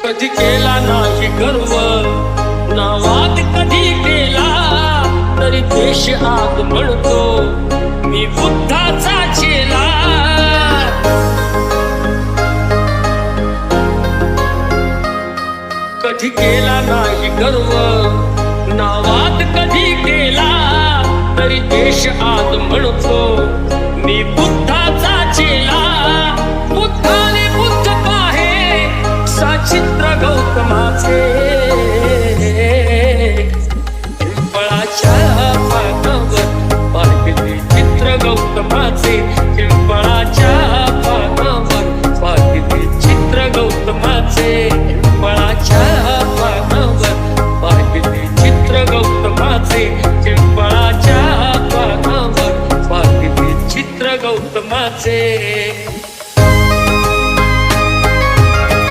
कधी केला नाही गर्व, नावात कधी केला तरी देश आग म्हणतो मी बुद्धाचा चेला. कधी केला नाही गर्व, नावात कधी केला तरी देश आग म्हणतो मी बुद्धाचा चेला. बुद्धाने बुद्ध पाहे साचित्र गौतमाचे.